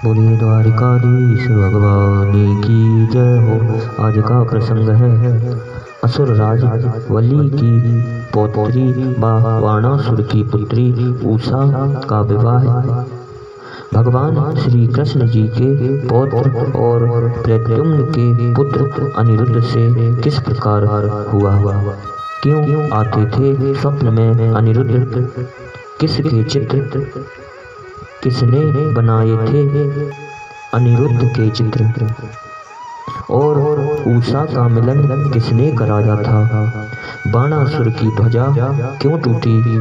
बोलिए द्वारिकाधीश भगवान की जय हो। आज का प्रसंग है असुर राज वली की पौत्री बाणासुर की पुत्री उषा का विवाह भगवान श्री कृष्ण जी के पौत्र और प्रद्युम्न के पुत्र अनिरुद्ध से किस प्रकार हुआ, क्यों आते थे स्वप्न में अनिरुद्ध, किसके चित्र किसने बनाए थे अनिरुद्ध के चित्र, और उषा का मिलन किसने कराया था, बाणासुर की ध्वजा क्यों टूटी,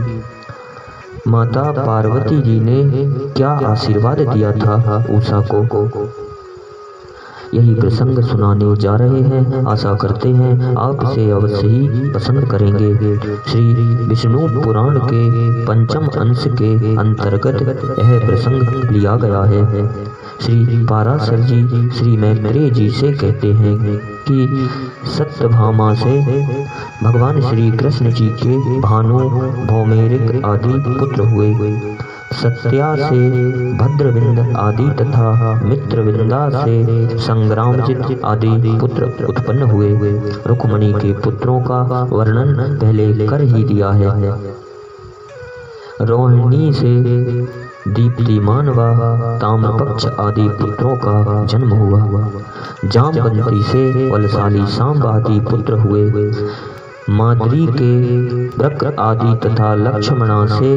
माता पार्वती जी ने क्या आशीर्वाद दिया था उषा को। यही प्रसंग सुनाने जा रहे हैं। आशा करते हैं आप इसे अवश्य ही पसंद करेंगे। श्री विष्णु पुराण के पंचम अंश के अंतर्गत यह प्रसंग लिया गया है। श्री पाराशर जी श्री मैत्रेय जी से कहते हैं कि सत्यभामा से भगवान श्री कृष्ण जी के भानु भौमेरिक आदि पुत्र हुए। सत्या से भद्रविंद आदि तथा मित्रविंदा से संग्रामजित आदि पुत्र उत्पन्न हुए। रुक्मणी के पुत्रों का वर्णन पहले कर ही दिया है। रोहिणी से दीप्तिमान व ताम्रपक्ष आदि पुत्रों का जन्म हुआ। जामवंती से बलशाली सांब आदि पुत्र हुए। माद्री के वृक्र आदि तथा लक्ष्मणा से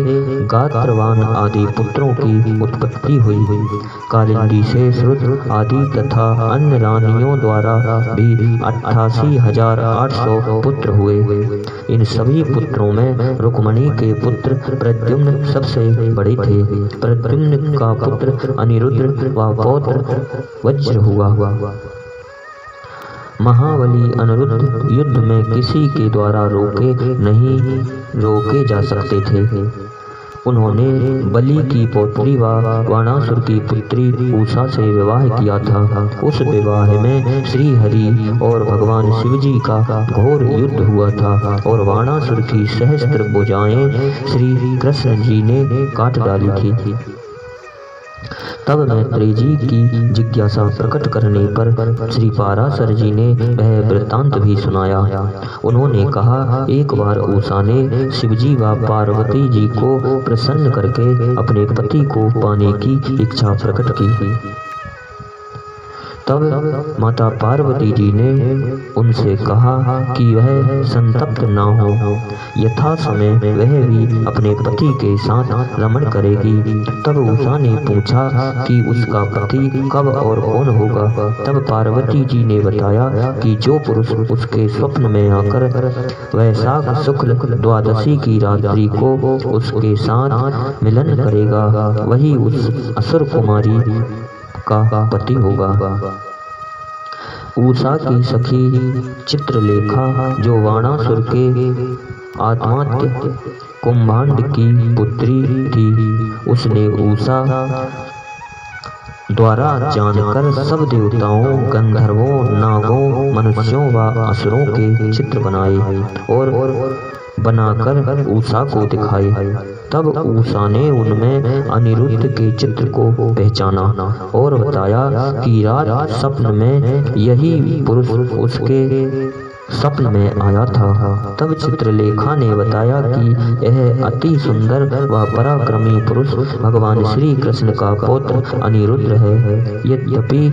गात्रवान आदि पुत्रों की उत्पत्ति हुई। कालिंदी से श्रुत आदि तथा अन्य रानियों द्वारा भी 88,800 पुत्र हुए। इन सभी पुत्रों में रुक्मणी के पुत्र प्रद्युम्न सबसे बड़े थे। प्रद्युम्न का पुत्र अनिरुद्ध व पौत्र वज्र हुआ। महाबली अनिरुद्ध युद्ध में किसी के द्वारा रोके जा सकते थे। उन्होंने बलि की पौत्री व बाणासुर की पुत्री उषा से विवाह किया था। उस विवाह में श्री हरि और भगवान शिव जी का घोर युद्ध हुआ था और बाणासुर की सहस्त्र भुजाएं श्री कृष्ण जी ने काट डाली थी। तब मैत्रेय जी की जिज्ञासा प्रकट करने पर श्री पाराशर जी ने वह वृत्तांत भी सुनाया। उन्होंने कहा, एक बार उषा ने शिवजी व पार्वती जी को प्रसन्न करके अपने पति को पाने की इच्छा प्रकट की। तब माता पार्वती जी ने उनसे कहा कि वह संतप्त न हो, यथा समय वह भी अपने पति के साथ रमण करेगी। तब उषा ने पूछा कि उसका पति कब और कौन होगा। तब पार्वती जी ने बताया कि जो पुरुष उसके स्वप्न में आकर वैशाख शुक्ल द्वादशी की रात्रि को उसके साथ मिलन करेगा, वही उस असुर कुमारी का पति होगा। उषा की सखी चित्रलेखा जो बाणासुर के आत्मात्य कुंभांड की पुत्री थी, उसने उषा द्वारा जानकर सब देवताओं, गंधर्वों, नागों, मनुष्यों व असुरों के चित्र बनाए और बनाकर उषा को दिखाए। तब उषा ने उनमें अनिरुद्ध के चित्र को पहचाना और बताया कि रात स्वप्न में यही पुरुष उसके स्वप्न में आया था। तब चित्रलेखा ने बताया कि यह अति सुंदर व पराक्रमी पुरुष भगवान श्री कृष्ण का पौत्र अनिरुद्ध है। यद्यपि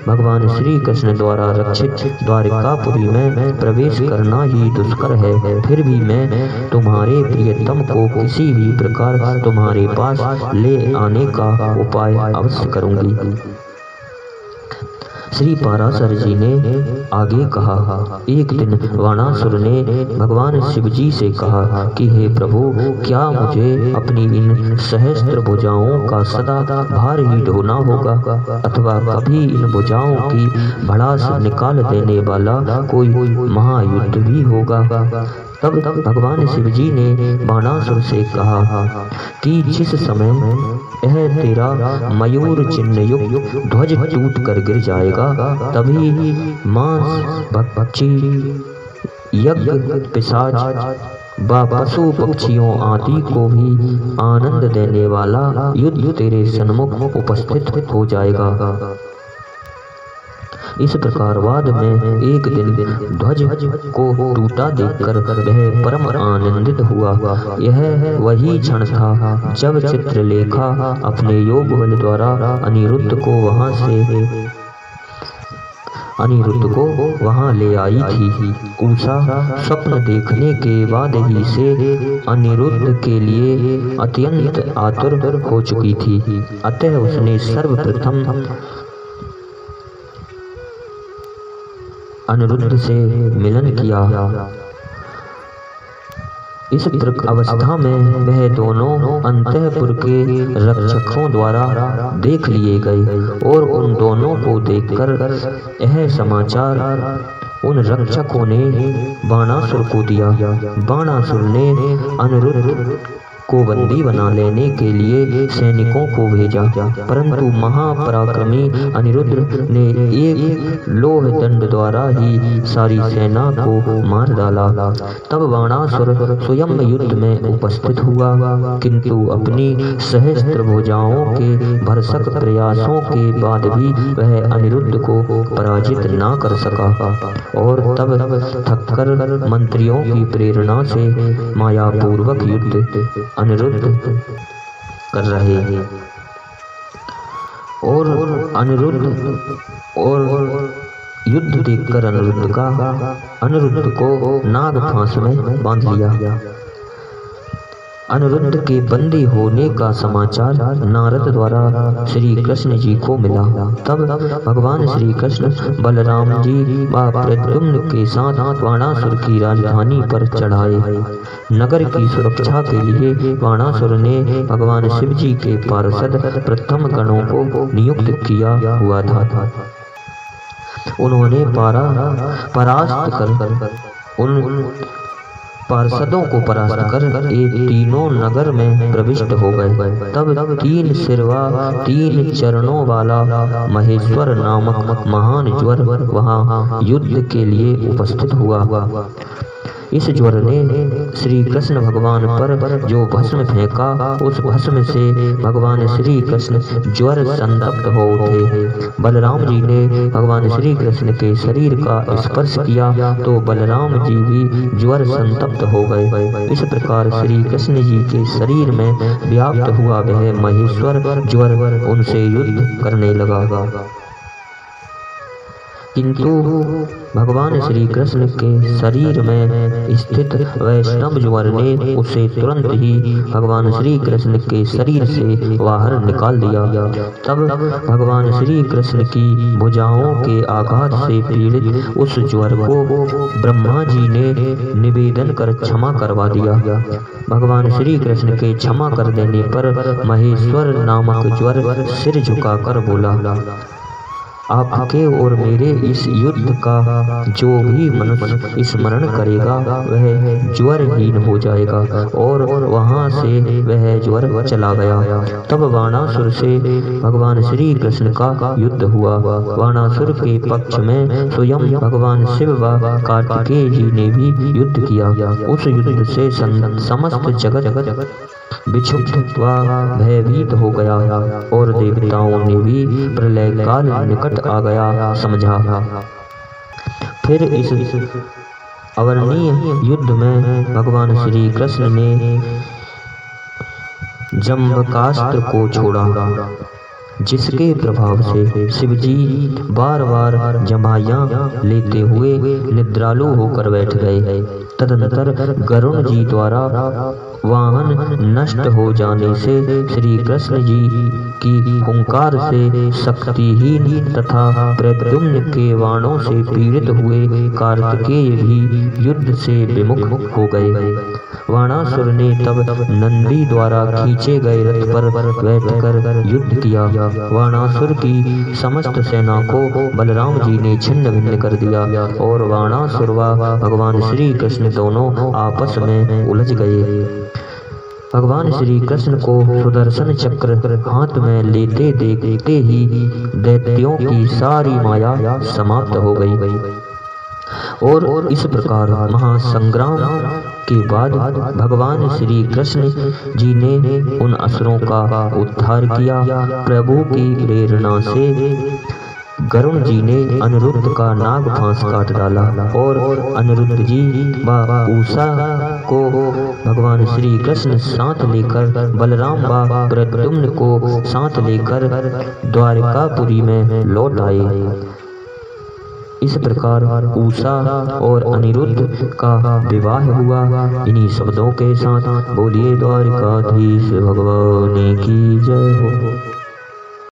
भगवान श्री कृष्ण द्वारा रक्षित द्वारिकापुरी में प्रवेश करना ही दुष्कर है, फिर भी मैं तुम्हारे प्रियतम को किसी भी प्रकार तुम्हारे पास ले आने का उपाय अवश्य करूंगी। श्री पाराशर जी ने आगे कहा, एक दिन बाणासुर ने भगवान शिव जी से कहा कि हे प्रभु, क्या मुझे अपनी इन सहस्त्र भुजाओं का सदा भार ही ढोना होगा अथवा कभी इन भुजाओं की भड़ास निकाल देने वाला कोई महायुद्ध भी होगा। तब भगवान शिव जी ने बाणासुर से कहा कि जिस समय यह तेरा मयूर चिन्ह युक्त ध्वज टूट कर गिर जाएगा, तभी मांस भक्षी यज्ञ पिशाच व पशु पक्षियों आदि को भी आनंद देने वाला युद्ध तेरे सन्मुख उपस्थित हो जाएगा। इस प्रकार बाद में एक दिन ध्वज को टूटा देखकर वह परम आनंदित हुआ। यह वही क्षण था जब चित्रलेखा अपने योग बल द्वारा अनिरुद्ध को वहां ले आई थी। उषा स्वप्न देखने के बाद ही से अनिरुद्ध के लिए अत्यंत आतुर हो चुकी थी। अतः उसने सर्वप्रथम अनिरुद्ध से मिलन किया। इस अवस्था में वह दोनों अंतःपुर के रक्षकों द्वारा देख लिए गए और उन दोनों को देखकर यह समाचार उन रक्षकों ने बाणासुर को दिया। बाणासुर ने अनिरुद्ध को बंदी बना लेने के लिए सैनिकों को भेजा, परंतु महापराक्रमी अनिरुद्ध ने एक लोह दंड द्वारा ही सारी सेना को मार डाला। तब बाणासुर स्वयं युद्ध में उपस्थित हुआ, किंतु अपनी सहस्त्र भुजाओं के भरसक प्रयासों के बाद भी वह अनिरुद्ध को पराजित ना कर सका और तब थककर मंत्रियों की प्रेरणा से मायापूर्वक युद्ध अनिरुद्ध कर रहे हैं और युद्ध देखकर अनिरुद्ध को नाग फांस में बांध लिया। अनिरुद्ध के बंदी होने का समाचार नारद द्वारा श्री कृष्ण जी को मिला। तब भगवान श्री कृष्ण बलराम जी व प्रद्युम्न के साथ बाणासुर की राजधानी पर चढ़ाए। नगर की सुरक्षा के लिए बाणासुर ने भगवान शिव जी के पार्षद प्रथम गणों को नियुक्त किया हुआ था। उन्होंने परास्त कर उन पार्षदों को परास्त कर ये तीनों नगर में प्रविष्ट हो गए। तब 3 सिरवा 3 चरणों वाला महेश्वर नामक महान ज्वर वहां युद्ध के लिए उपस्थित हुआ। इस ज्वर ने श्री कृष्ण भगवान पर जो भस्म फेंका, उस भस्म से भगवान श्री कृष्ण ज्वर संतप्त हो उठे। बलराम जी ने भगवान श्री कृष्ण के शरीर का स्पर्श किया तो बलराम जी भी ज्वर संतप्त हो गए। इस प्रकार श्री कृष्ण जी के शरीर में व्याप्त हुआ वह महेश्वर ज्वर उनसे युद्ध करने लगा। किंतु भगवान श्री कृष्ण के शरीर में स्थित वैष्णव ज्वर ने उसे तुरंत ही भगवान श्री कृष्ण के शरीर से बाहर निकाल दिया। तब भगवान श्री कृष्ण की भुजाओं के आघात से पीड़ित उस ज्वर को ब्रह्मा जी ने निवेदन कर क्षमा करवा दिया। भगवान श्री कृष्ण के क्षमा कर देने पर महेश्वर नामक ज्वर सिर झुकाकर बोला, आपके और मेरे इस युद्ध का जो भी मनुष्य स्मरण करेगा वह ज्वरहीन हो जाएगा। और वहां से वह ज्वर चला गया। तब बाणासुर से भगवान श्री कृष्ण का युद्ध हुआ। बाणासुर के पक्ष में स्वयं भगवान शिव व कार्तिकेय जी ने भी युद्ध किया। उस युद्ध से समस्त जगत विक्षुब्ध व भयभीत हो गया और देवताओं ने भी प्रलय काल निकट आ गया समझा। फिर इस अवर्णीय युद्ध में भगवान श्री कृष्ण ने जम्बकास्त्र को छोड़ा, जिसके प्रभाव से शिवजी बार बार जमाइयां लेते हुए निद्रालु होकर बैठ गए। तदनंतर गरुण जी द्वारा वाहन नष्ट हो जाने से श्री कृष्ण जी की हुंकार से शक्तिहीन तथा प्रद्युम्न के बाणों से पीड़ित हुए कार्तिकेय भी युद्ध से विमुख हो गए। बाणासुर ने तब नंदी द्वारा खींचे गए रथ पर बैठकर युद्ध किया। बाणासुर की समस्त सेना को बलराम जी ने छिन्न भिन्न कर दिया और बाणासुर व भगवान श्री कृष्ण दोनों आपस में उलझ गए। भगवान श्री कृष्ण को सुदर्शन चक्र हाथ में लेते देखते ही दैत्यों की सारी माया समाप्त हो गई। और इस प्रकार महासंग्राम के बाद भगवान श्री कृष्ण जी ने उन असुरों का उद्धार किया। प्रभु की प्रेरणा से गरुण जी ने अनिरुद्ध का नाग फांस काट डाला और अनिरुद्ध जी व उषा को भगवान श्री कृष्ण साथ लेकर बलराम व प्रद्युम्न को साथ लेकर द्वारकापुरी में लौट आए। इस प्रकार उषा और अनिरुद्ध का विवाह हुआ। इन्हीं शब्दों के साथ बोलिए द्वारकाधीश भगवान की जय हो।